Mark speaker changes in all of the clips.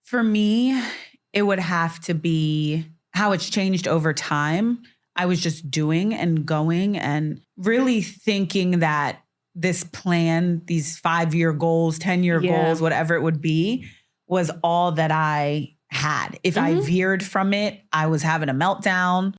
Speaker 1: For me, it would have to be how it's changed over time. I was just doing and going and really thinking that this plan, these 5-year goals, 10-year goals, whatever it would be, was all that I had. If I veered from it, I was having a meltdown.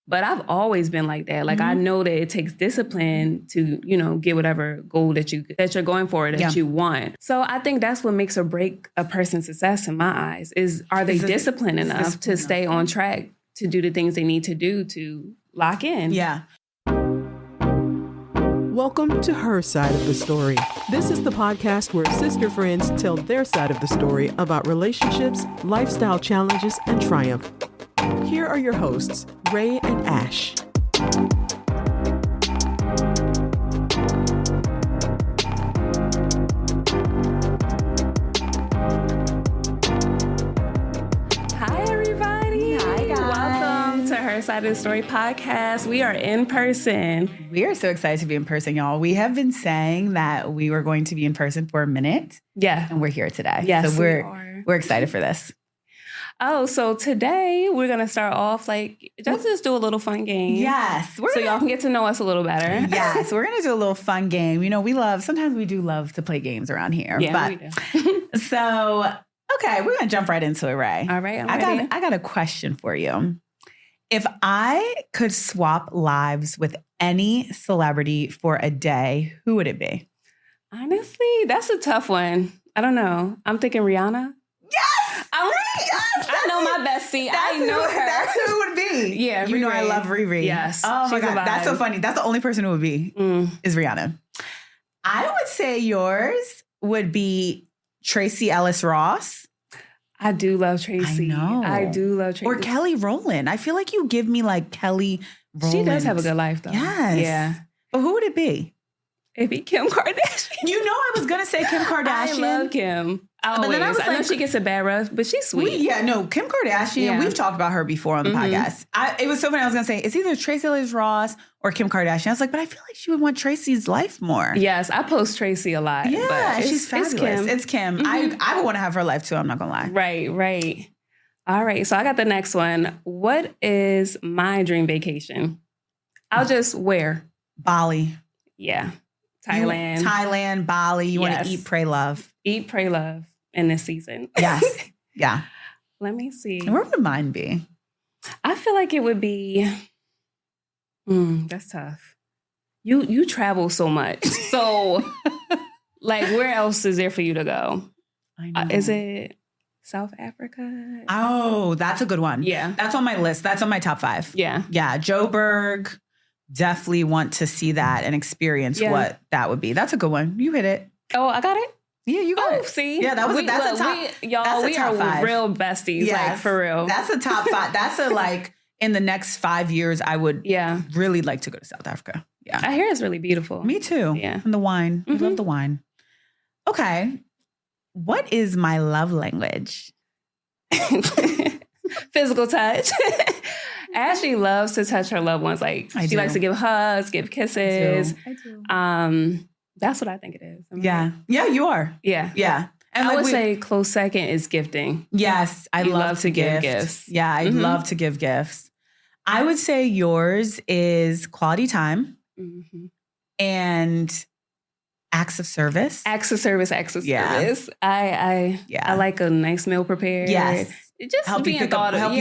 Speaker 2: But I've always been like that. Like I know that it takes discipline to, get whatever goal that you're going for that you want. So I think that's what makes or break a person's success in my eyes is are they disciplined enough to stay on track to do the things they need to do to lock in?
Speaker 1: Yeah.
Speaker 3: Welcome to Her Side of the Story. This is the podcast where sister friends tell their side of the story about relationships, lifestyle challenges, and triumph. Here are your hosts, Raye and Ash.
Speaker 2: Hi, everybody.
Speaker 1: Hi, guys.
Speaker 2: Welcome to Her Side of the Story podcast. We are in person.
Speaker 1: We are so excited to be in person, y'all. We have been saying that we were going to be in person for a minute.
Speaker 2: Yeah.
Speaker 1: And we're here today.
Speaker 2: Yes,
Speaker 1: so
Speaker 2: we are.
Speaker 1: We're excited for this.
Speaker 2: Oh, so today we're going to start off just do a little fun game.
Speaker 1: Yes.
Speaker 2: So y'all can get to know us a little better.
Speaker 1: Yes. We're going to do a little fun game. Sometimes we do love to play games around here.
Speaker 2: Yeah, we do.
Speaker 1: So, okay, we're going to jump right into it, Raye.
Speaker 2: All right, I'm ready.
Speaker 1: I got a question for you. If I could swap lives with any celebrity for a day, who would it be?
Speaker 2: Honestly, that's a tough one. I don't know. I'm thinking Rihanna.
Speaker 1: Yes!
Speaker 2: I know my bestie. I know her.
Speaker 1: That's who it would be.
Speaker 2: Yeah,
Speaker 1: you know I love Riri.
Speaker 2: Yes.
Speaker 1: Oh my
Speaker 2: she's
Speaker 1: God. That's so funny. That's the only person who would be is Rihanna. I would say yours would be Tracy Ellis Ross.
Speaker 2: I do love Tracy.
Speaker 1: I know.
Speaker 2: I do love Tracy.
Speaker 1: Or Kelly Rowland. I feel like you give me like Kelly Rowland.
Speaker 2: She does have a good life though.
Speaker 1: Yes.
Speaker 2: Yeah.
Speaker 1: But who would it be?
Speaker 2: It'd be Kim Kardashian.
Speaker 1: You know I was going to say Kim Kardashian.
Speaker 2: I love Kim. Always. But then I know she gets a bad rep, but she's sweet.
Speaker 1: Kim Kardashian. Yeah. We've talked about her before on the podcast. It was so funny. I was going to say, it's either Tracy Ellis Ross or Kim Kardashian. I was like, but I feel like she would want Tracy's life more.
Speaker 2: Yes, I post Tracy a lot.
Speaker 1: Yeah,
Speaker 2: but
Speaker 1: she's fabulous. It's Kim. I would want to have her life too. I'm not going to lie.
Speaker 2: Right. All right. So I got the next one. What is my dream vacation? I'll just where?
Speaker 1: Bali.
Speaker 2: Yeah. Thailand,
Speaker 1: Bali. You want to eat, pray, love.
Speaker 2: Eat, pray, love in this season.
Speaker 1: Yes. Yeah.
Speaker 2: Let me see.
Speaker 1: Where would mine be?
Speaker 2: I feel like it would be, that's tough. You travel so much. So where else is there for you to go?
Speaker 1: I know.
Speaker 2: Is it South Africa?
Speaker 1: Oh, that's a good one.
Speaker 2: Yeah.
Speaker 1: That's on my list. That's on my top 5.
Speaker 2: Yeah.
Speaker 1: Yeah. Joburg. Definitely want to see that and experience what that would be. That's a good one. You hit it.
Speaker 2: Oh, I got it?
Speaker 1: Yeah, you got it.
Speaker 2: See?
Speaker 1: Yeah, that's a top.
Speaker 2: We are 5. Real besties,
Speaker 1: yes,
Speaker 2: for real.
Speaker 1: That's a top 5. That's in the next 5 years, I would really like to go to South Africa. Yeah.
Speaker 2: I hear it's really beautiful.
Speaker 1: Me too.
Speaker 2: Yeah.
Speaker 1: And the wine. I love the wine. Okay. What is my love language?
Speaker 2: Physical touch. Ashley loves to touch her loved ones. She likes to give hugs, give kisses.
Speaker 1: I do.
Speaker 2: That's what I think it is.
Speaker 1: Yeah, you are.
Speaker 2: Yeah.
Speaker 1: And
Speaker 2: I would say close second is gifting.
Speaker 1: Yes, I love to give
Speaker 2: gifts.
Speaker 1: Yeah, I love to give gifts. I would say yours is quality time and acts of service.
Speaker 2: Acts of service. I like a nice meal prepared.
Speaker 1: Yes.
Speaker 2: Just
Speaker 1: help
Speaker 2: you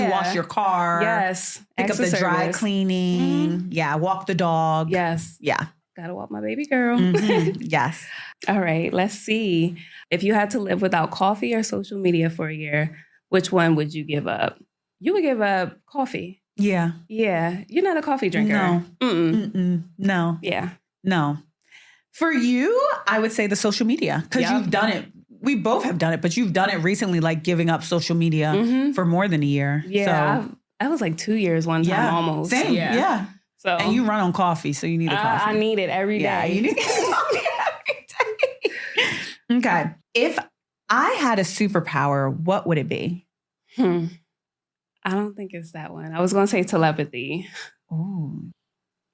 Speaker 1: wash your car.
Speaker 2: Yes.
Speaker 1: Pick up the dry cleaning. Yeah. Walk the dog.
Speaker 2: Yes.
Speaker 1: Yeah.
Speaker 2: Gotta walk my baby girl.
Speaker 1: Yes.
Speaker 2: All right. Let's see. If you had to live without coffee or social media for a year, which one would you give up? You would give up coffee.
Speaker 1: Yeah.
Speaker 2: Yeah. You're not a coffee drinker.
Speaker 1: No. No.
Speaker 2: Yeah.
Speaker 1: No. For you, I would say the social media because you've done it. We both have done it, but you've done it recently, giving up social media for more than a year.
Speaker 2: Yeah, so, I was 2 years one time almost.
Speaker 1: Same, yeah.
Speaker 2: So,
Speaker 1: and you run on coffee, so you need a coffee.
Speaker 2: I need it every day.
Speaker 1: Yeah, you need coffee every day. Okay. If I had a superpower, what would it be?
Speaker 2: I don't think it's that one. I was going to say telepathy.
Speaker 1: Oh.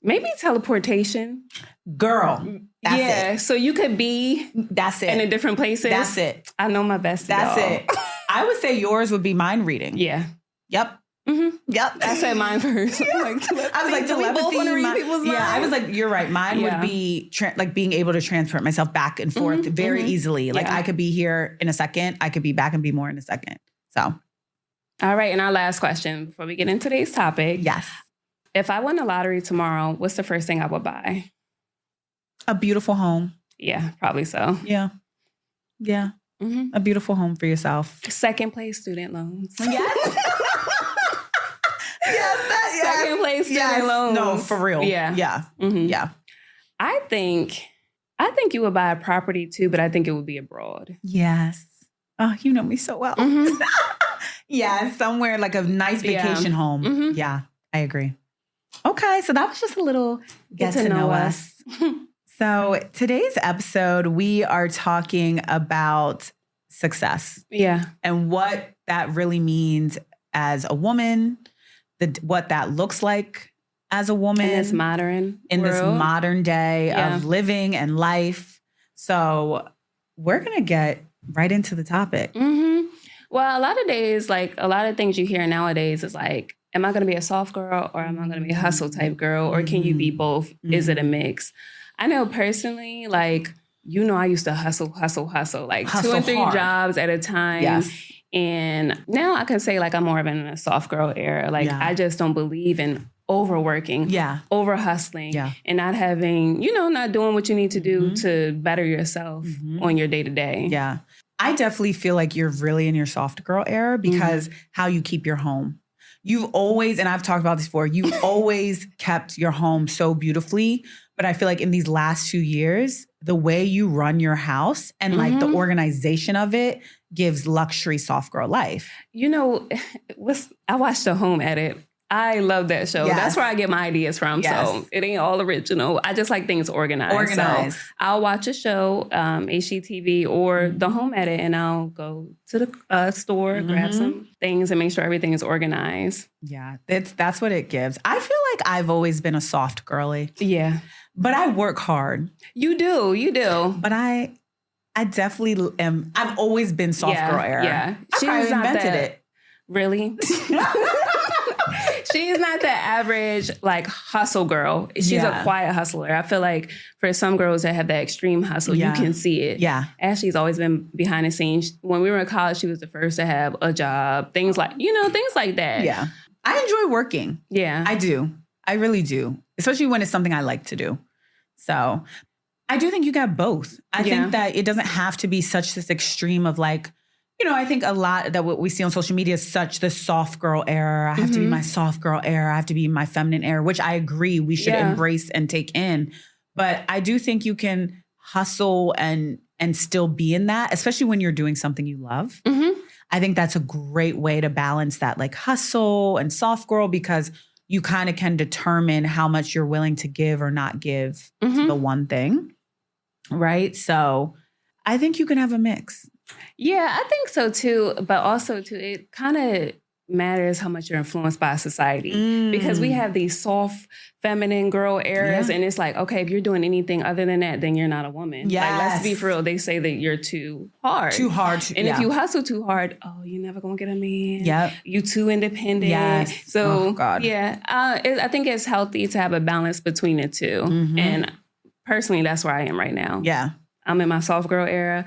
Speaker 2: Maybe teleportation.
Speaker 1: Girl. That's it.
Speaker 2: So you could be
Speaker 1: that's it.
Speaker 2: in a different places.
Speaker 1: That's it.
Speaker 2: I know my best.
Speaker 1: That's it. I would say yours would be mind reading.
Speaker 2: Yeah.
Speaker 1: Yep.
Speaker 2: Mm-hmm.
Speaker 1: Yep.
Speaker 2: I said mine first.
Speaker 1: I was like, telepathy. I was like, you're right. Mine would be like being able to transport myself back and forth very easily. Like I could be here in a second. I could be back and be more in a second. So.
Speaker 2: All right. And our last question before we get into today's topic.
Speaker 1: Yes.
Speaker 2: If I won the lottery tomorrow, what's the first thing I would buy?
Speaker 1: A beautiful home.
Speaker 2: Yeah, probably so.
Speaker 1: Yeah. Yeah. Mm-hmm. A beautiful home for yourself.
Speaker 2: Second place, student loans.
Speaker 1: Yes.
Speaker 2: Second place, student loans.
Speaker 1: No, for real.
Speaker 2: Yeah.
Speaker 1: Yeah.
Speaker 2: Mm-hmm.
Speaker 1: Yeah.
Speaker 2: I think you would buy a property too, but I think it would be abroad.
Speaker 1: Yes. Oh, you know me so well.
Speaker 2: Mm-hmm.
Speaker 1: Yeah, somewhere like a nice vacation home.
Speaker 2: Mm-hmm.
Speaker 1: Yeah, I agree. Okay, so that was just a little get to know us. So today's episode, we are talking about success.
Speaker 2: Yeah.
Speaker 1: And what that really means as a woman, what that looks like as a woman.
Speaker 2: In this
Speaker 1: modern day of living and life. So we're going to get right into the topic.
Speaker 2: Mm-hmm. Well, a lot of days, like a lot of things you hear nowadays is like, am I going to be a soft girl or am I going to be a hustle type girl? Or can you be both? Mm-hmm. Is it a mix? I know personally, like, I used to hustle, like hustle 2 and 3 jobs at a time.
Speaker 1: Yes.
Speaker 2: And now I can say like I'm more of in a soft girl era. Like I just don't believe in overworking, over hustling, and not having, not doing what you need to do to better yourself on your day to day.
Speaker 1: Yeah. I definitely feel like you're really in your soft girl era because how you keep your home. You've always, and I've talked about this before, you've always kept your home so beautifully. But I feel like in these last 2 years, the way you run your house and like the organization of it gives luxury soft girl life.
Speaker 2: I watched The Home Edit. I love that show. Yes. That's where I get my ideas from. Yes. So it ain't all original. I just like things organized. So I'll watch a show, HGTV or The Home Edit, and I'll go to the store, grab some things and make sure everything is organized.
Speaker 1: Yeah, that's what it gives. I feel like I've always been a soft girly.
Speaker 2: Yeah.
Speaker 1: But I work hard.
Speaker 2: You do.
Speaker 1: But I definitely am. I've always been soft girl era.
Speaker 2: Yeah.
Speaker 1: She invented it.
Speaker 2: Really? She's not the average like hustle girl. She's a quiet hustler. I feel like for some girls that have that extreme hustle, you can see it.
Speaker 1: Yeah.
Speaker 2: Ashley's always been behind the scenes. When we were in college, she was the first to have a job. Things like that.
Speaker 1: Yeah. I enjoy working.
Speaker 2: Yeah.
Speaker 1: I do. I really do. Especially when it's something I like to do. So I do think you got both. I think that it doesn't have to be such this extreme of like, I think a lot that what we see on social media is such the soft girl era. I have to be my soft girl era. I have to be my feminine era, which I agree we should embrace and take in. But I do think you can hustle and still be in that, especially when you're doing something you love. Mm-hmm. I think that's a great way to balance that like hustle and soft girl because you kind of can determine how much you're willing to give or not give to the one thing. Right? So I think you can have a mix.
Speaker 2: Yeah, I think so too. But also too, it kind of matters how much you're influenced by society because we have these soft feminine girl eras and it's like, okay, if you're doing anything other than that, then you're not a woman.
Speaker 1: Yes.
Speaker 2: Like, let's be for real. They say that you're too hard. And if you hustle too hard, you're never going to get a man.
Speaker 1: Yep.
Speaker 2: You too independent.
Speaker 1: Yes.
Speaker 2: So, I think it's healthy to have a balance between the two. Mm-hmm. And personally, that's where I am right now.
Speaker 1: Yeah.
Speaker 2: I'm in my soft girl era.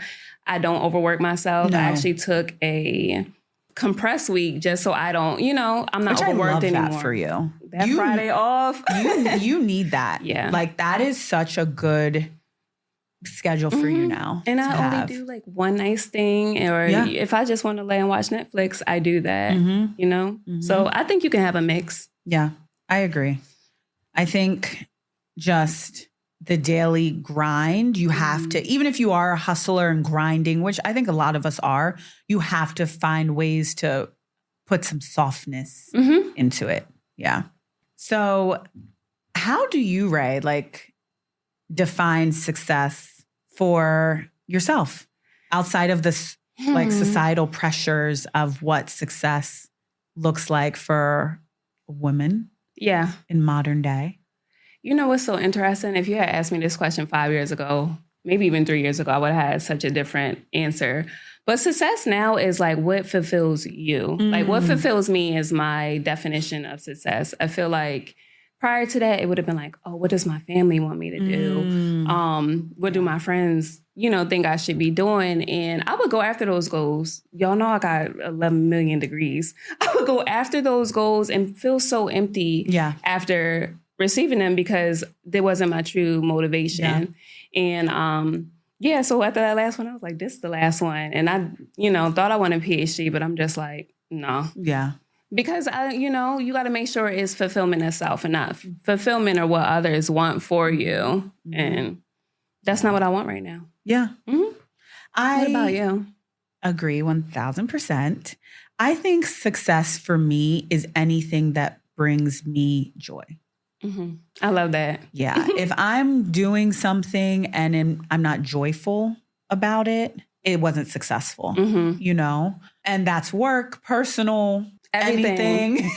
Speaker 2: I don't overwork myself. No. I actually took a compressed week just so I don't, I'm not overworked anymore.
Speaker 1: That for you.
Speaker 2: That Friday off.
Speaker 1: you need that.
Speaker 2: Yeah.
Speaker 1: Like that is such a good schedule for you now.
Speaker 2: And I only do like one nice thing or if I just want to lay and watch Netflix, I do that, So I think you can have a mix.
Speaker 1: Yeah, I agree. I think just the daily grind, you have to, even if you are a hustler and grinding, which I think a lot of us are, you have to find ways to put some softness into it. Yeah. So how do you, Raye, like define success for yourself outside of this like societal pressures of what success looks like for women?
Speaker 2: Yeah.
Speaker 1: In modern day?
Speaker 2: You know what's so interesting? If you had asked me this question 5 years ago, maybe even 3 years ago, I would have had such a different answer. But success now is like what fulfills you. Like what fulfills me is my definition of success. I feel like prior to that, it would have been like, oh, what does my family want me to do? What do my friends, think I should be doing? And I would go after those goals. Y'all know I got 11 million degrees. I would go after those goals and feel so empty after receiving them because there wasn't my true motivation. And so after that last one, I was like, this is the last one. And I, thought I wanted a PhD, but I'm just like, no.
Speaker 1: Yeah.
Speaker 2: Because, you got to make sure it's fulfillment itself and not fulfillment or what others want for you. And that's not what I want right now.
Speaker 1: Yeah.
Speaker 2: What about you?
Speaker 1: Agree 1,000%. I think success for me is anything that brings me joy.
Speaker 2: I love that.
Speaker 1: Yeah. If I'm doing something and I'm not joyful about it, it wasn't successful, and that's work, personal, anything.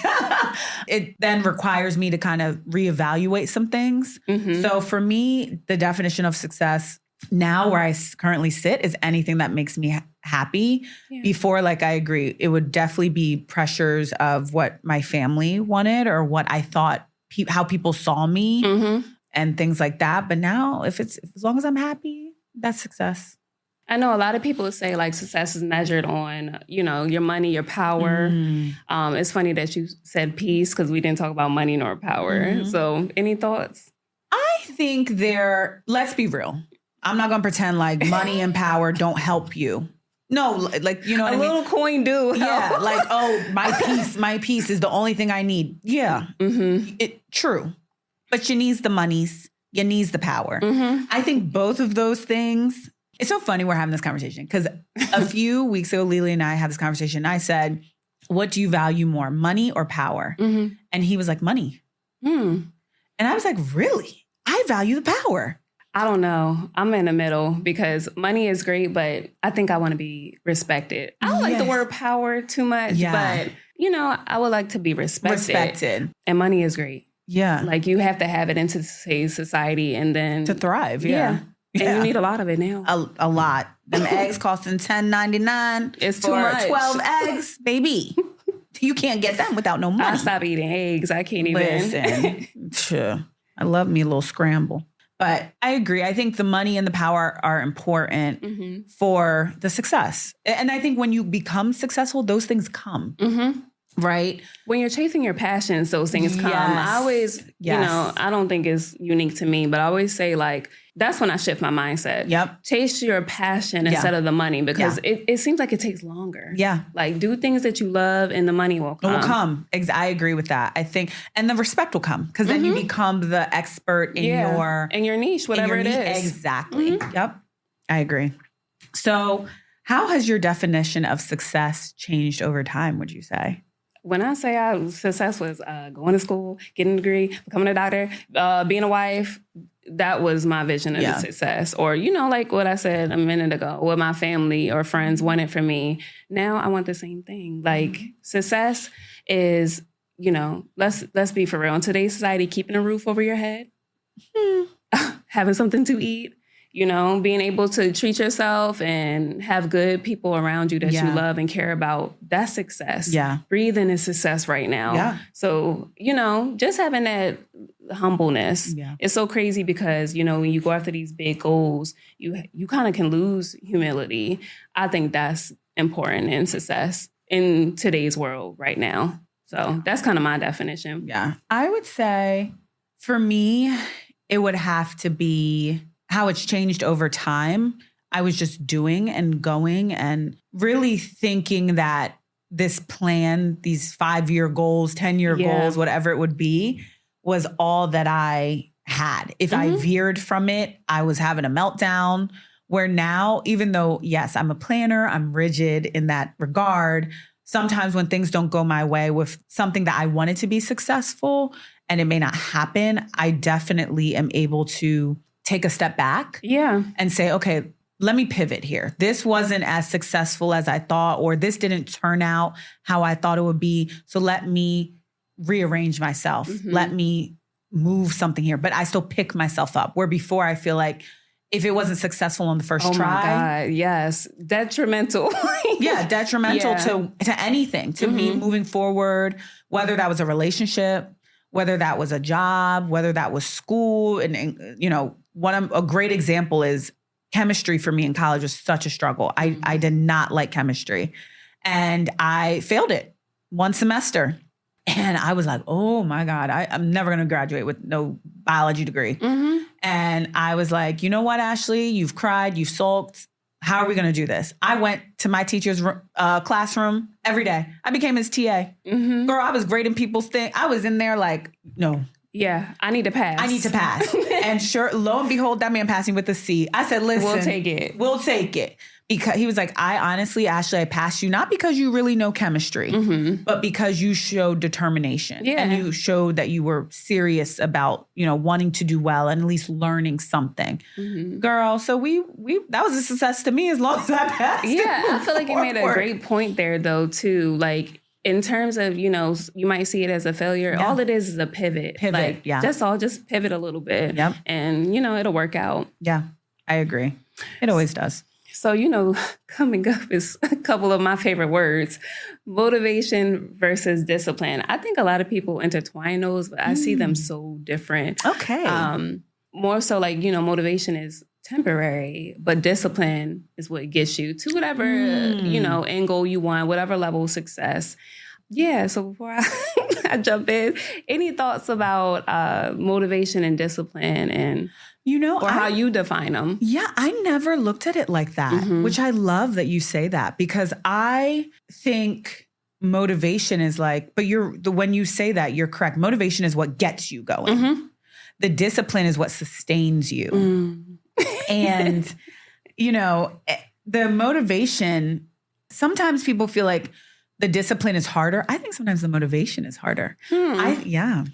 Speaker 1: It then requires me to kind of reevaluate some things. So for me, the definition of success now where I currently sit is anything that makes me happy. Before, like, I agree, it would definitely be pressures of what my family wanted or what I thought how people saw me and things like that. But now as long as I'm happy, that's success.
Speaker 2: I know a lot of people say like success is measured on, your money, your power. It's funny that you said peace because we didn't talk about money nor power. So any thoughts?
Speaker 1: I think let's be real. I'm not going to pretend like money and power don't help you. No, like, you know what I mean? A
Speaker 2: little coin do.
Speaker 1: Yeah, like, oh, my peace is the only thing I need. Yeah, true. But you needs the monies. You needs the power. I think both of those things. It's so funny we're having this conversation because a few weeks ago, Lily and I had this conversation. I said, what do you value more, money or power? And he was like, money. And I was like, really? I value the power.
Speaker 2: I don't know. I'm in the middle because money is great, but I think I want to be respected. I don't like the word power too much, but, I would like to be respected. And money is great.
Speaker 1: Yeah.
Speaker 2: Like you have to have it in today's society and then...
Speaker 1: to thrive,
Speaker 2: And you need a lot of it now.
Speaker 1: A lot. Them eggs costing $10.99.
Speaker 2: It's too much.
Speaker 1: 12 eggs, baby. You can't get them without no money.
Speaker 2: I stop eating eggs. I can't even.
Speaker 1: Listen, sure. I love me a little scramble. But I agree. I think the money and the power are important for the success. And I think when you become successful, those things come. Right?
Speaker 2: When you're chasing your passions, those things come. I always, I don't think it's unique to me, but I always say like, that's when I shift my mindset.
Speaker 1: Yep.
Speaker 2: Chase your passion instead of the money because it seems like it takes longer.
Speaker 1: Yeah.
Speaker 2: Like do things that you love and the money will come.
Speaker 1: It will come. I agree with that. I think, and the respect will come because then you become the expert in
Speaker 2: your niche, whatever it is.
Speaker 1: Exactly. Yep. I agree. So how has your definition of success changed over time, would you say?
Speaker 2: When I say success was going to school, getting a degree, becoming a doctor, being a wife, that was my vision of success. Or, like what I said a minute ago, what my family or friends wanted from me. Now I want the same thing. Like success is, let's be for real. In today's society, keeping a roof over your head, having something to eat, being able to treat yourself and have good people around you that you love and care about, that's success.
Speaker 1: Yeah. Breathing
Speaker 2: is success right now.
Speaker 1: Yeah.
Speaker 2: So, just having that humbleness is so crazy because, when you go after these big goals, you kind of can lose humility. I think that's important in success in today's world right now. So that's kind of my definition.
Speaker 1: Yeah. I would say for me, it would have to be how it's changed over time. I was just doing and going and really thinking that this plan, these 5-year goals, 10-year goals, whatever it would be, was all that I had. If I veered from it, I was having a meltdown. Where now, even though, yes, I'm a planner, I'm rigid in that regard, sometimes when things don't go my way with something that I wanted to be successful and it may not happen, I definitely am able to take a step back and say, okay, let me pivot here. This wasn't as successful as I thought, or this didn't turn out how I thought it would be. So let me rearrange myself. Let me move something here, but I still pick myself up. Where before I feel like if it wasn't successful on the first try.
Speaker 2: Oh my God, yes. Detrimental.
Speaker 1: Detrimental to anything, to me moving forward, whether that was a relationship, whether that was a job, whether that was school. And you know, a great example is chemistry for me in college was such a struggle. I did not like chemistry and I failed it one semester. And I was like, oh my God, I'm never going to graduate with no biology degree. And I was like, you know what, Ashley, you've cried, you've sulked. How are we going to do this? I went to my teacher's classroom every day. I became his TA. Girl, I was grading people's thing. I was in there like, no.
Speaker 2: Yeah, I need to pass. And sure, lo and behold, that man passed me with a C. I said, listen. We'll take it. Because he was like, I honestly, Ashley, I passed you not because you really know chemistry, but because you showed determination. Yeah.
Speaker 1: And you showed that you were serious about, you know, wanting to do well and at least learning something. Girl, so we that was a success to me as long as I passed.
Speaker 2: Yeah, I feel like you made a great point there though, too. Like, in terms of, you know, you might see it as a failure. Yeah. All it is a pivot. Like, just pivot a little bit.
Speaker 1: Yep.
Speaker 2: And, you know, it'll work out.
Speaker 1: Yeah, I agree. It always does.
Speaker 2: So, you know, coming up is a couple of my favorite words, motivation versus discipline. I think a lot of people intertwine those, but I see them so different.
Speaker 1: Okay.
Speaker 2: More so like, you know, motivation is temporary, but discipline is what gets you to whatever, you know, end goal you want, whatever level of success. Yeah. So before I jump in, any thoughts about motivation and discipline and,
Speaker 1: you know,
Speaker 2: or how you define them?
Speaker 1: Yeah, I never looked at it like that, which I love that you say that because I think motivation is like, but when you say that, you're correct. Motivation is what gets you going. The discipline is what sustains you. And, you know, the motivation, sometimes people feel like the discipline is harder. I think sometimes the motivation is harder. I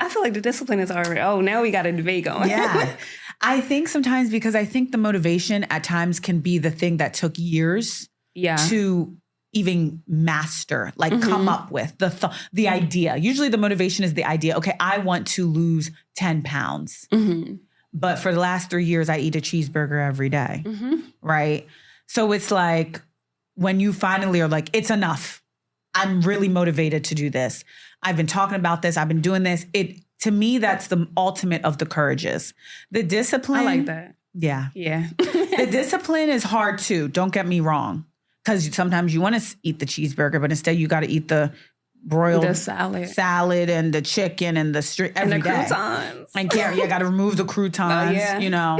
Speaker 2: feel like the discipline is harder. Oh, now we got a debate going.
Speaker 1: Yeah. I think sometimes because I think the motivation at times can be the thing that took years to even master, like come up with the idea. Usually the motivation is the idea. Okay, I want to lose 10 pounds. But for the last 3 years, I eat a cheeseburger every day. Right? So it's like when you finally are like, it's enough. I'm really motivated to do this. I've been talking about this. I've been doing this. To me, that's the ultimate of the courages. The discipline.
Speaker 2: I like that.
Speaker 1: Yeah.
Speaker 2: Yeah.
Speaker 1: The discipline is hard too. Don't get me wrong. Because sometimes you want to eat the cheeseburger, but instead you got to eat the broiled salad and the chicken and the every day.
Speaker 2: Croutons.
Speaker 1: And you got to remove the croutons, you know.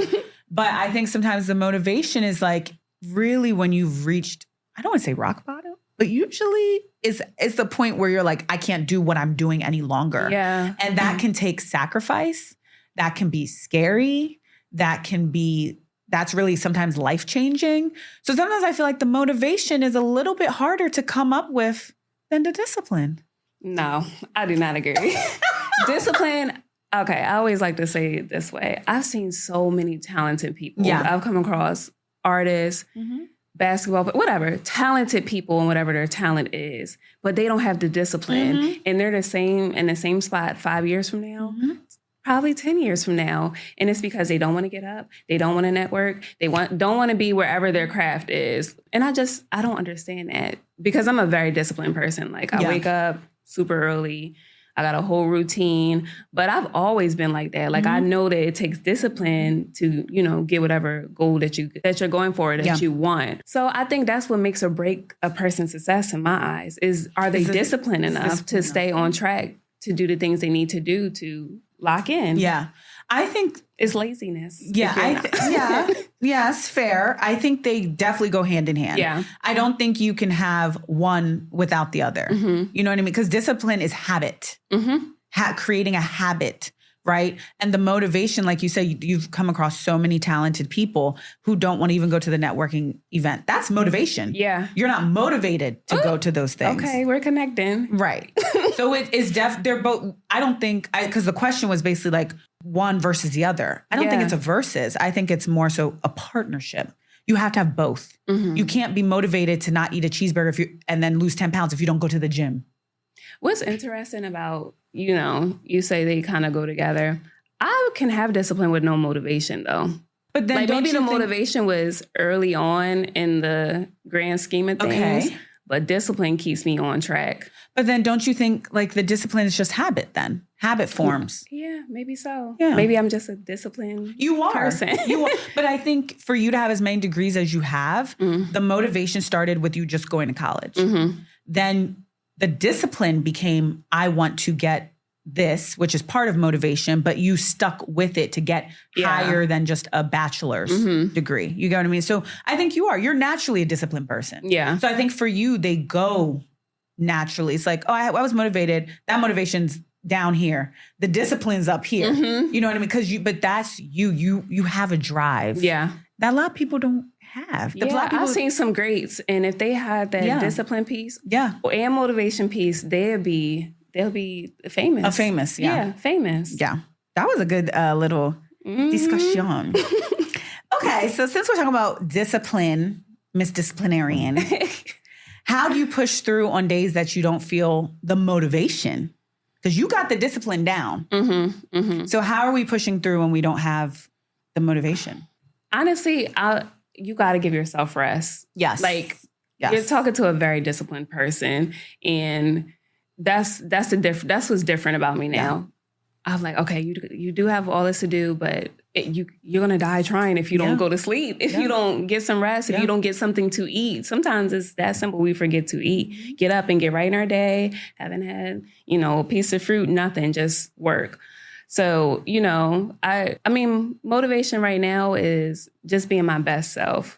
Speaker 1: But I think sometimes the motivation is like really when you've reached, I don't want to say rock bottom, but usually it's the point where you're like, I can't do what I'm doing any longer.
Speaker 2: Yeah.
Speaker 1: And that can take sacrifice. That can be scary. That's really sometimes life-changing. So sometimes I feel like the motivation is a little bit harder to come up with than the discipline.
Speaker 2: No, I do not agree. Discipline, okay, I always like to say it this way. I've seen so many talented people.
Speaker 1: Yeah.
Speaker 2: I've come across artists, basketball, whatever, talented people and whatever their talent is, but they don't have the discipline. And they're in the same spot 5 years from now. Probably 10 years from now. And it's because they don't want to get up. They don't want to network. They don't want to be wherever their craft is. And I don't understand that because I'm a very disciplined person. Like I wake up super early. I got a whole routine, but I've always been like that. Like I know that it takes discipline to, you know, get whatever goal that you're going for that you want. So I think that's what makes or break a person's success in my eyes is, are they disciplined enough to stay on track to do the things they need to do to lock in?
Speaker 1: Yeah. I think
Speaker 2: it's laziness.
Speaker 1: Yeah. Yes, fair. I think they definitely go hand in hand.
Speaker 2: Yeah.
Speaker 1: I don't think you can have one without the other. You know what I mean? Because discipline is habit. Creating a habit, right? And the motivation, like you said, you've come across so many talented people who don't want to even go to the networking event. That's motivation.
Speaker 2: Yeah.
Speaker 1: You're not motivated to go to those things.
Speaker 2: Okay, we're connecting.
Speaker 1: Right. So it is they're both, I don't think, because the question was basically like one versus the other. I don't think it's a versus. I think it's more so a partnership. You have to have both. You can't be motivated to not eat a cheeseburger and then lose 10 pounds if you don't go to the gym.
Speaker 2: What's interesting about, you know, you say they kind of go together. I can have discipline with no motivation, though.
Speaker 1: But then
Speaker 2: like maybe the motivation was early on in the grand scheme of things, but discipline keeps me on track.
Speaker 1: But then don't you think like the discipline is just habit then? Habit forms.
Speaker 2: Yeah, maybe so.
Speaker 1: Yeah.
Speaker 2: Maybe I'm just a disciplined person.
Speaker 1: You are. But I think for you to have as many degrees as you have, the motivation started with you just going to college. Then the discipline became, I want to get this, which is part of motivation, but you stuck with it to get higher than just a bachelor's degree. You get what I mean? So I think you're naturally a disciplined person.
Speaker 2: Yeah.
Speaker 1: So I think for you, they go naturally. It's like, oh, I was motivated. That motivation's down here. The discipline's up here. You know what I mean? But that's you have a drive.
Speaker 2: Yeah.
Speaker 1: That a lot of people don't have.
Speaker 2: I've seen some greats. And if they had that discipline piece and motivation piece, they'll be famous.
Speaker 1: Famous.
Speaker 2: Yeah, famous.
Speaker 1: Yeah. That was a good little discussion. Okay. So since we're talking about discipline, Miss Disciplinarian, how do you push through on days that you don't feel the motivation? Because you got the discipline down. So how are we pushing through when we don't have the motivation?
Speaker 2: Honestly, you got to give yourself rest.
Speaker 1: Yes.
Speaker 2: Like you're talking to a very disciplined person, and that's what's different about me now. I'm like, okay, you do have all this to do, but you're gonna die trying if you don't go to sleep, if you don't get some rest, if you don't get something to eat. Sometimes it's that simple. We forget to eat. Get up and get right in our day. Haven't had a piece of fruit, nothing, just work. So I mean, motivation right now is just being my best self.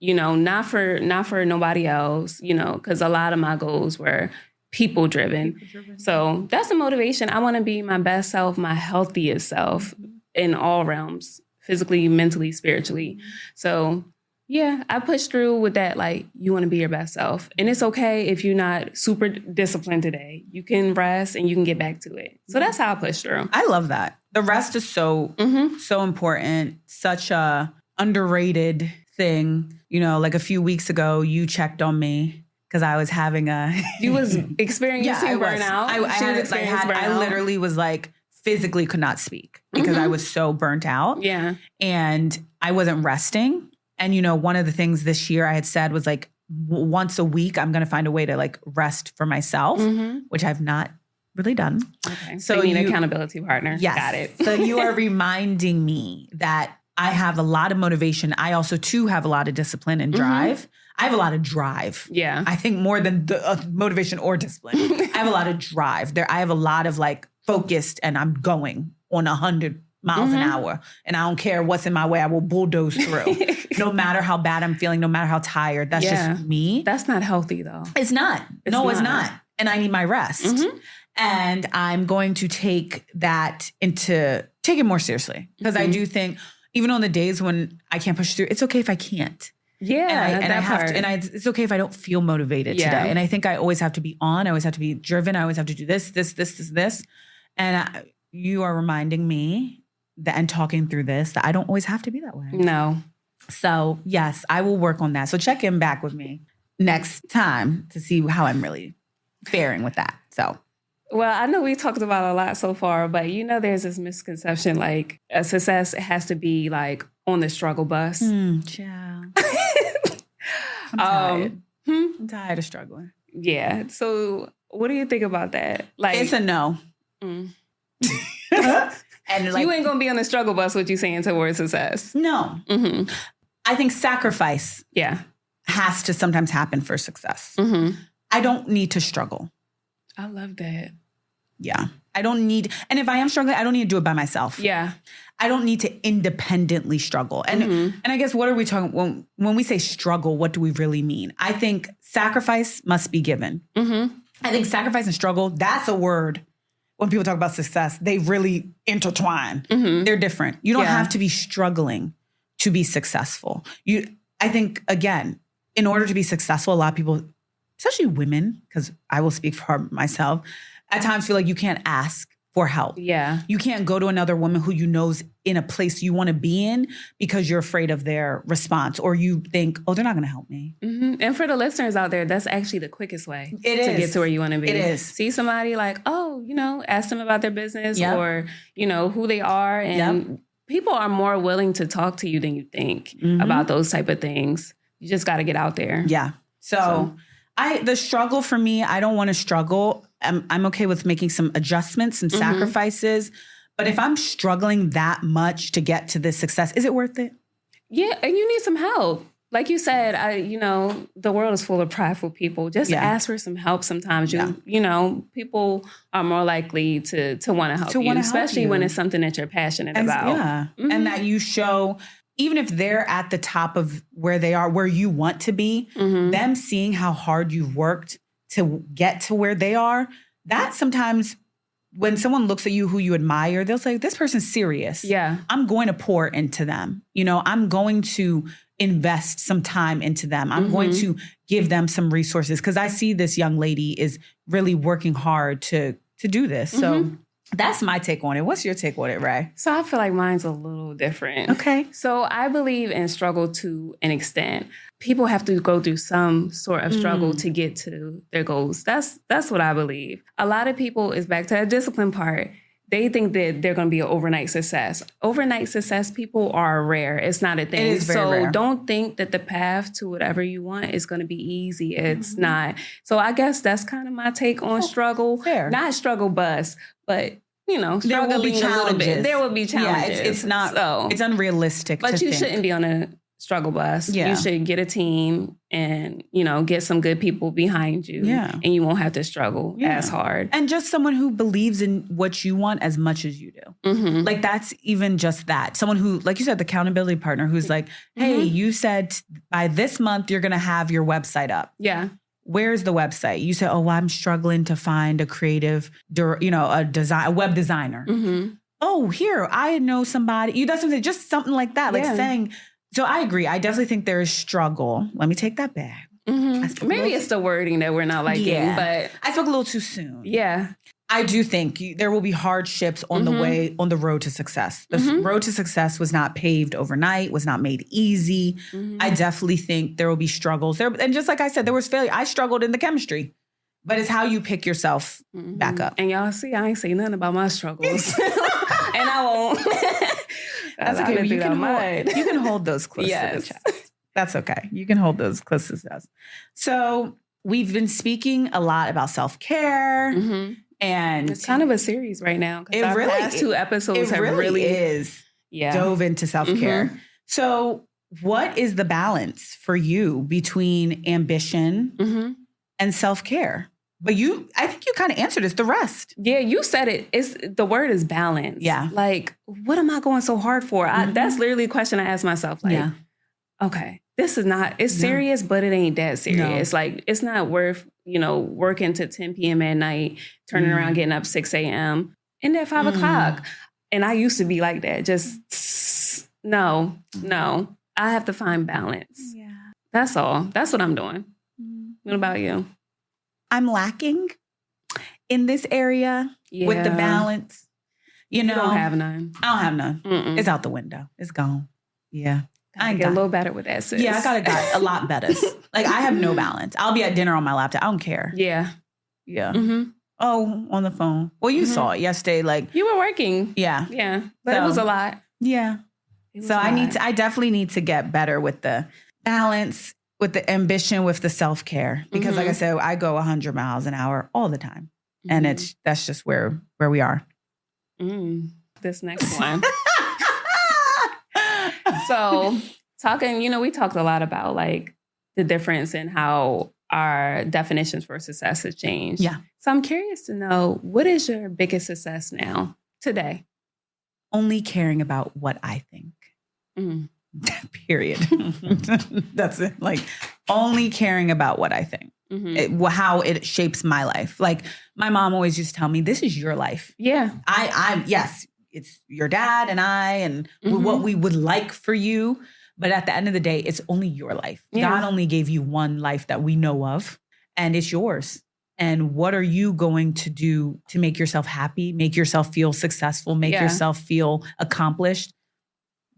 Speaker 2: Not for nobody else. Because a lot of my goals were people driven. So that's the motivation. I want to be my best self, my healthiest self in all realms, physically, mentally, spiritually. So yeah, I push through with that. Like, you want to be your best self. And it's okay if you're not super disciplined today. You can rest and you can get back to it. So that's how I push through.
Speaker 1: I love that. The rest is so important. Such a underrated thing. Like a few weeks ago, you checked on me. Because I was having
Speaker 2: you was experiencing burnout.
Speaker 1: I literally was like, physically could not speak because I was so burnt out.
Speaker 2: Yeah.
Speaker 1: And I wasn't resting. And, one of the things this year I had said was like, once a week, I'm going to find a way to like rest for myself, which I've not really done.
Speaker 2: Okay. So you need an accountability partner.
Speaker 1: Yes.
Speaker 2: Got it.
Speaker 1: So you are reminding me that I have a lot of motivation. I also too have a lot of discipline and drive. I have a lot of drive.
Speaker 2: Yeah.
Speaker 1: I think more than the motivation or discipline. I have a lot of drive. I have a lot of like focused, and I'm going on 100 miles an hour. And I don't care what's in my way. I will bulldoze through. No matter how bad I'm feeling, no matter how tired. That's just me.
Speaker 2: That's not healthy though.
Speaker 1: It's not. It's not. And I need my rest. And I'm going to take it more seriously. Because I do think, even on the days when I can't push through, it's okay if I can't.
Speaker 2: Yeah,
Speaker 1: it's okay if I don't feel motivated today. And I think I always have to be on. I always have to be driven. I always have to do this. And you are reminding me that, and talking through this, that I don't always have to be that way.
Speaker 2: No.
Speaker 1: So yes, I will work on that. So check in back with me next time to see how I'm really faring with that. So.
Speaker 2: Well, I know we talked about a lot so far, but there's this misconception like a success has to be like on the struggle bus.
Speaker 1: Child. I'm tired. I'm tired of struggling.
Speaker 2: Yeah. So what do you think about that? Like,
Speaker 1: it's a no.
Speaker 2: And
Speaker 1: like,
Speaker 2: you ain't gonna be on the struggle bus, what you saying towards success.
Speaker 1: No. I think sacrifice has to sometimes happen for success. I don't need to struggle.
Speaker 2: I love that.
Speaker 1: Yeah. I don't need, and if I am struggling, I don't need to do it by myself.
Speaker 2: Yeah.
Speaker 1: I don't need to independently struggle. And and I guess what are we talking, when we say struggle, what do we really mean? I think sacrifice must be given. I think sacrifice and struggle, that's a word. When people talk about success, they really intertwine. They're different. You don't have to be struggling to be successful. I think, again, in order to be successful, a lot of people, especially women, because I will speak for myself, at times feel like you can't ask for help.
Speaker 2: Yeah.
Speaker 1: You can't go to another woman who you know's in a place you want to be in because you're afraid of their response, or you think, oh, they're not going to help me.
Speaker 2: Mm-hmm. And for the listeners out there, that's actually the quickest way to get to where you want to be.
Speaker 1: It is.
Speaker 2: See somebody like, oh, ask them about their business or, who they are. And people are more willing to talk to you than you think about those type of things. You just got to get out there.
Speaker 1: Yeah. So the struggle for me, I don't want to struggle. I'm okay with making some adjustments, some sacrifices. But if I'm struggling that much to get to this success, is it worth it?
Speaker 2: Yeah. And you need some help. Like you said, the world is full of prideful people. Just ask for some help sometimes. People are more likely to want to help you, especially when it's something that you're passionate about.
Speaker 1: Yeah. And that you show, even if they're at the top of where they are, where you want to be, them seeing how hard you've worked to get to where they are, that sometimes when someone looks at you who you admire, they'll say, this person's serious.
Speaker 2: Yeah.
Speaker 1: I'm going to pour into them. I'm going to invest some time into them. I'm going to give them some resources because I see this young lady is really working hard to do this. So that's my take on it. What's your take on it, Raye?
Speaker 2: So I feel like mine's a little different.
Speaker 1: Okay.
Speaker 2: So I believe in struggle to an extent. People have to go through some sort of struggle to get to their goals. That's what I believe. A lot of people, is back to that discipline part, they think that they're going to be an overnight success. Overnight success people are rare. It's not a thing.
Speaker 1: It is very rare.
Speaker 2: Don't think that the path to whatever you want is going to be easy. It's not. So I guess that's kind of my take on struggle.
Speaker 1: Fair.
Speaker 2: Not struggle bus, but struggling
Speaker 1: there will be
Speaker 2: a little bit. There will be challenges.
Speaker 1: Yeah, it's not. So, it's unrealistic.
Speaker 2: But you
Speaker 1: think.
Speaker 2: Shouldn't be on a struggle bus.
Speaker 1: Yeah.
Speaker 2: You should get a team and get some good people behind you.
Speaker 1: Yeah.
Speaker 2: And you won't have to struggle as hard.
Speaker 1: And just someone who believes in what you want as much as you do. Like that's even just that. Someone who, like you said, the accountability partner who's like, hey, you said by this month you're going to have your website up.
Speaker 2: Yeah.
Speaker 1: Where's the website? You said, oh, well, I'm struggling to find a creative, a web designer. Oh, here, I know somebody. You know, just something like that. Like saying, so I agree. I definitely think there is struggle. Let me take that back.
Speaker 2: Maybe it's the wording that we're not liking, but
Speaker 1: I spoke a little too soon.
Speaker 2: Yeah.
Speaker 1: I do think there will be hardships on the road to success. The road to success was not paved overnight, was not made easy. I definitely think there will be struggles there. And just like I said, there was failure. I struggled in the chemistry, but it's how you pick yourself back up.
Speaker 2: And y'all see, I ain't say nothing about my struggles. And I won't.
Speaker 1: That's okay. You can hold those close to the chest. That's okay. You can hold those close to the chest. So we've been speaking a lot about self-care. And
Speaker 2: it's kind of a series right now.
Speaker 1: It
Speaker 2: our
Speaker 1: really
Speaker 2: past two episodes have really
Speaker 1: dove into self-care. So what is the balance for you between ambition and self-care? But I think you kind of answered this, the rest.
Speaker 2: Yeah, you said it. The word is balance.
Speaker 1: Yeah.
Speaker 2: Like, what am I going so hard for? That's literally a question I ask myself. Like, okay, this is not, it's serious, but it ain't that serious. No. Like, it's not worth, working to 10 p.m. at night, turning around, getting up 6 a.m. and at 5 o'clock. And I used to be like that. Just, no. I have to find balance. Yeah. That's all. That's what I'm doing. What about you?
Speaker 1: I'm lacking in this area with the balance. You
Speaker 2: don't have none.
Speaker 1: I don't have none. It's out the window. It's gone. Yeah.
Speaker 2: I get a little better with that, sis.
Speaker 1: Yeah, I got a lot better. Like, I have no balance. I'll be at dinner on my laptop. I don't care.
Speaker 2: Yeah.
Speaker 1: Yeah. Oh, on the phone. Well, you saw it yesterday. Like,
Speaker 2: you were working.
Speaker 1: Yeah.
Speaker 2: Yeah. But it was a lot.
Speaker 1: Yeah. So I definitely need to get better with the balance, with the ambition, with the self-care. Because like I said, I go 100 miles an hour all the time. And that's just where we are.
Speaker 2: This next one. So talking, we talked a lot about like the difference in how our definitions for success has changed.
Speaker 1: Yeah.
Speaker 2: So I'm curious to know, what is your biggest success now, today?
Speaker 1: Only caring about what I think. Period. That's it. Like, only caring about what I think. How it shapes my life. Like, my mom always used to tell me, this is your life.
Speaker 2: Yeah.
Speaker 1: Yes, it's your dad and I and what we would like for you. But at the end of the day, it's only your life. Yeah. God only gave you one life that we know of, and it's yours. And what are you going to do to make yourself happy, make yourself feel successful, make yourself feel accomplished?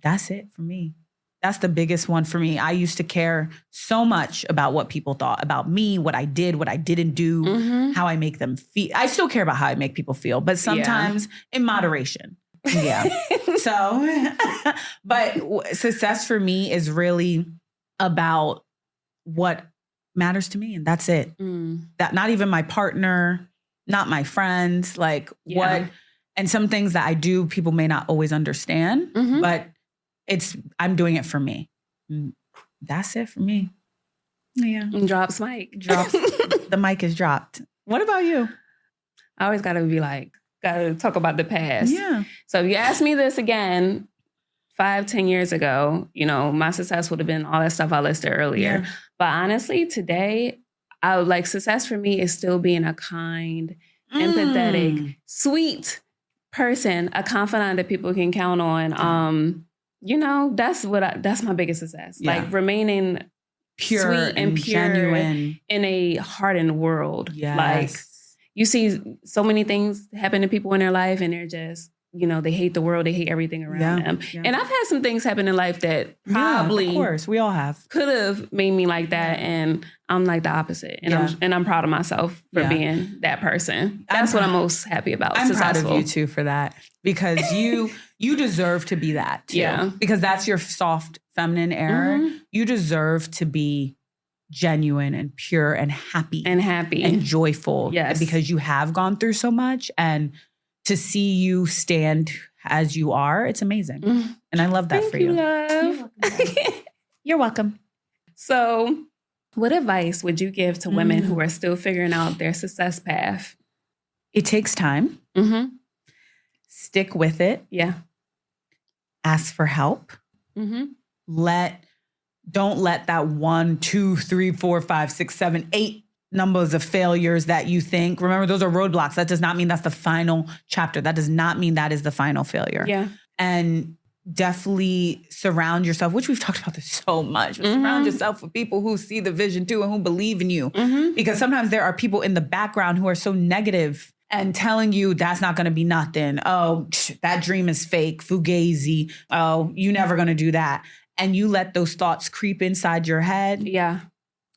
Speaker 1: That's it for me. That's the biggest one for me. I used to care so much about what people thought about me, what I did, what I didn't do, how I make them feel. I still care about how I make people feel, but sometimes in moderation. Yeah. So, but success for me is really about what matters to me. And that's it. That not even my partner, not my friends, like what, and some things that I do, people may not always understand, but I'm doing it for me. That's it for me. Yeah.
Speaker 2: Drops mic.
Speaker 1: The mic is dropped. What about you?
Speaker 2: I always gotta talk about the past.
Speaker 1: Yeah.
Speaker 2: So if you ask me this again 5-10 years ago, my success would have been all that stuff I listed earlier. Yeah. But honestly, today, success for me is still being a kind, empathetic, sweet person, a confidant that people can count on. That's my biggest success. Yeah. Like remaining
Speaker 1: pure,
Speaker 2: sweet and pure, genuine in a hardened world.
Speaker 1: Yes.
Speaker 2: Like you see so many things happen to people in their life and they're just, they hate the world. They hate everything around them. Yeah. And I've had some things happen in life that probably,
Speaker 1: of course, we all have,
Speaker 2: could have made me like that. And I'm like the opposite. And I'm proud of myself for being that person. That's what I'm most happy about.
Speaker 1: I'm proud of you too for that, because you deserve to be that too. Yeah. Because that's your soft feminine air. You deserve to be genuine and pure and happy and joyful. Yes. Because you have gone through so much, and to see you stand as you are, it's amazing. And I love that for you.
Speaker 2: Love.
Speaker 1: You're welcome.
Speaker 2: So what advice would you give to women who are still figuring out their success path?
Speaker 1: It takes time. Stick with it.
Speaker 2: Yeah.
Speaker 1: Ask for help. Don't let that 1, 2, 3, 4, 5, 6, 7, 8 numbers of failures that you think. Remember, those are roadblocks. That does not mean that's the final chapter. That does not mean that is the final failure.
Speaker 2: Yeah.
Speaker 1: And definitely surround yourself, which we've talked about this so much, but surround yourself with people who see the vision too and who believe in you. Because sometimes there are people in the background who are so negative and telling you that's not going to be nothing. Oh, that dream is fake, fugazi. Oh, you're never going to do that. And you let those thoughts creep inside your head.
Speaker 2: Yeah.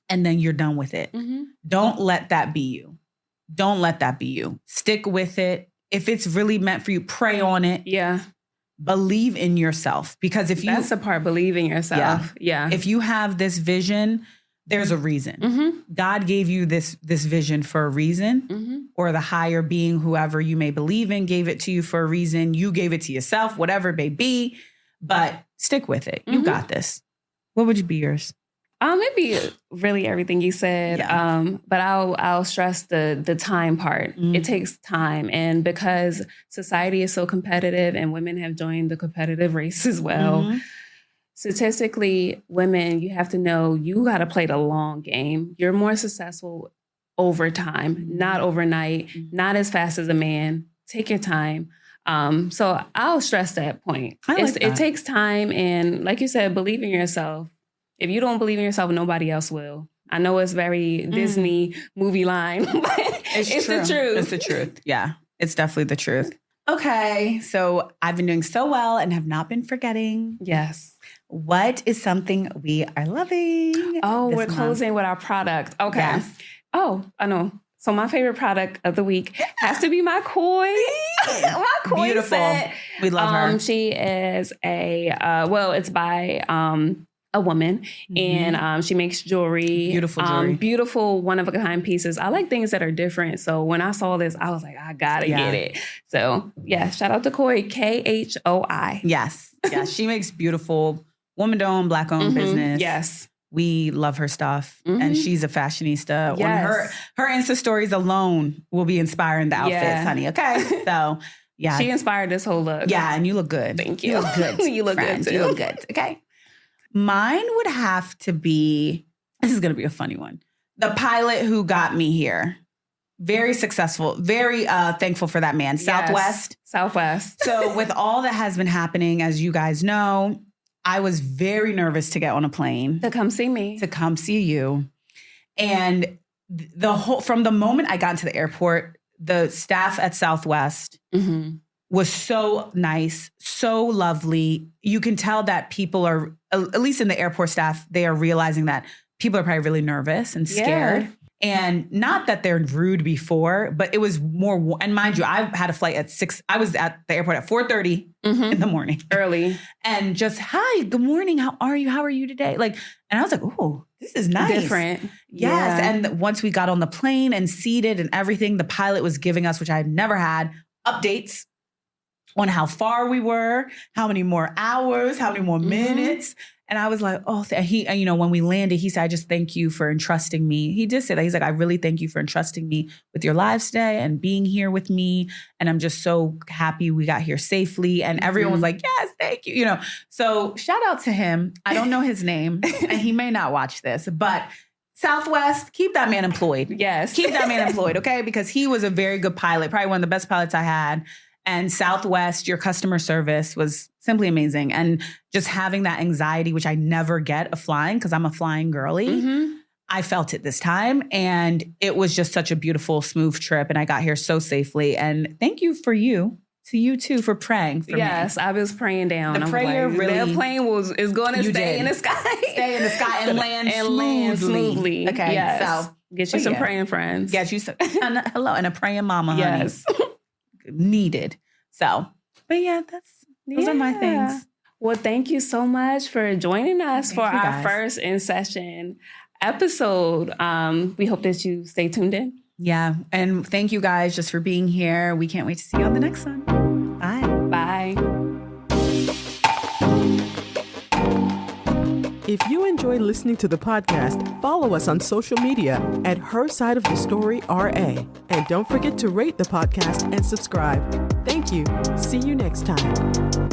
Speaker 1: And then you're done with it. Don't let that be you. Don't let that be you. Stick with it. If it's really meant for you, pray on it.
Speaker 2: Yeah.
Speaker 1: Believe in yourself. Because if you...
Speaker 2: That's the part, believe in yourself. Yeah.
Speaker 1: If you have this vision, there's a reason. God gave you this vision for a reason, or the higher being, whoever you may believe in, gave it to you for a reason. You gave it to yourself, whatever it may be, but stick with it. You got this. What would be yours?
Speaker 2: It'd be really everything you said. But I'll stress the time part. It takes time. And because society is so competitive and women have joined the competitive race as well, statistically, women, you have to know you got to play the long game. You're more successful over time, not overnight, not as fast as a man. Take your time. So I'll stress that point. It takes time. And like you said, believe in yourself. If you don't believe in yourself, nobody else will. I know it's very Disney movie line, but it's the truth.
Speaker 1: It's the truth. Yeah, it's definitely the truth. Okay, so I've been doing so well and have not been forgetting.
Speaker 2: Yes.
Speaker 1: What is something we are loving?
Speaker 2: Oh, we're closing with our product. Okay. Yes. Oh, I know. So my favorite product of the week has to be my koi. My koi
Speaker 1: Beautiful.
Speaker 2: Set.
Speaker 1: We love her.
Speaker 2: She is it's by a woman, and she makes jewelry.
Speaker 1: Beautiful jewelry.
Speaker 2: Beautiful, one-of-a-kind pieces. I like things that are different. So when I saw this, I was like, I gotta get it. So yeah, shout out to Koi, KHOI.
Speaker 1: Yes. Yes, she makes beautiful woman-owned, Black-owned business.
Speaker 2: Yes.
Speaker 1: We love her stuff, and she's a fashionista. Yes. Her Insta stories alone will be inspiring the outfits, honey. Okay, so yeah,
Speaker 2: she inspired this whole look.
Speaker 1: Yeah, and you look good.
Speaker 2: Thank you.
Speaker 1: You look good.
Speaker 2: You look good too.
Speaker 1: You look good. Okay, mine would have to be. This is going to be a funny one. The pilot who got me here. Very successful. Very thankful for that man.
Speaker 2: Yes. Southwest.
Speaker 1: So with all that has been happening, as you guys know, I was very nervous to get on a plane.
Speaker 2: To come see me.
Speaker 1: To come see you. And from the moment I got into the airport, the staff at Southwest was so nice, so lovely. You can tell that people are, at least in the airport staff, they are realizing that people are probably really nervous and scared. Yeah. And not that they're rude before, but it was more, and mind you, I had a flight at 6. I was at the airport at 4:30 in the morning.
Speaker 2: Early.
Speaker 1: And just, hi, good morning. How are you? How are you today? Like, and I was like, oh, this is nice.
Speaker 2: Different.
Speaker 1: Yes. Yeah. And once we got on the plane and seated and everything, the pilot was giving us, which I had never had, updates on how far we were, how many more hours, how many more minutes. And I was like, oh, when we landed, he said, I just thank you for entrusting me. He did say that. He's like, I really thank you for entrusting me with your lives today and being here with me. And I'm just so happy we got here safely. And everyone was like, yes, thank you. So shout out to him. I don't know his name and he may not watch this, but Southwest, keep that man employed.
Speaker 2: Yes.
Speaker 1: Keep that man employed, okay? Because he was a very good pilot, probably one of the best pilots I had. And Southwest, your customer service was simply amazing. And just having that anxiety, which I never get of flying because I'm a flying girly, I felt it this time. And it was just such a beautiful, smooth trip. And I got here so safely. And thank you to you too, for praying for me.
Speaker 2: Yes, I was praying down.
Speaker 1: The prayer really.
Speaker 2: That plane is going to stay in the sky.
Speaker 1: Stay in the sky and land smoothly. Okay,
Speaker 2: yes.
Speaker 1: So
Speaker 2: get you some praying friends.
Speaker 1: Get you some, hello, and a praying mama,
Speaker 2: yes.
Speaker 1: honey. Needed. So, but yeah, those are my things.
Speaker 2: Well, thank you so much for joining us for our first In Session episode. We hope that you stay tuned in.
Speaker 1: Yeah. And thank you guys just for being here. We can't wait to see you on the next one. Bye.
Speaker 2: Bye.
Speaker 3: If you enjoy listening to the podcast, follow us on social media at hersideofthestoryra. And don't forget to rate the podcast and subscribe. Thank you. See you next time.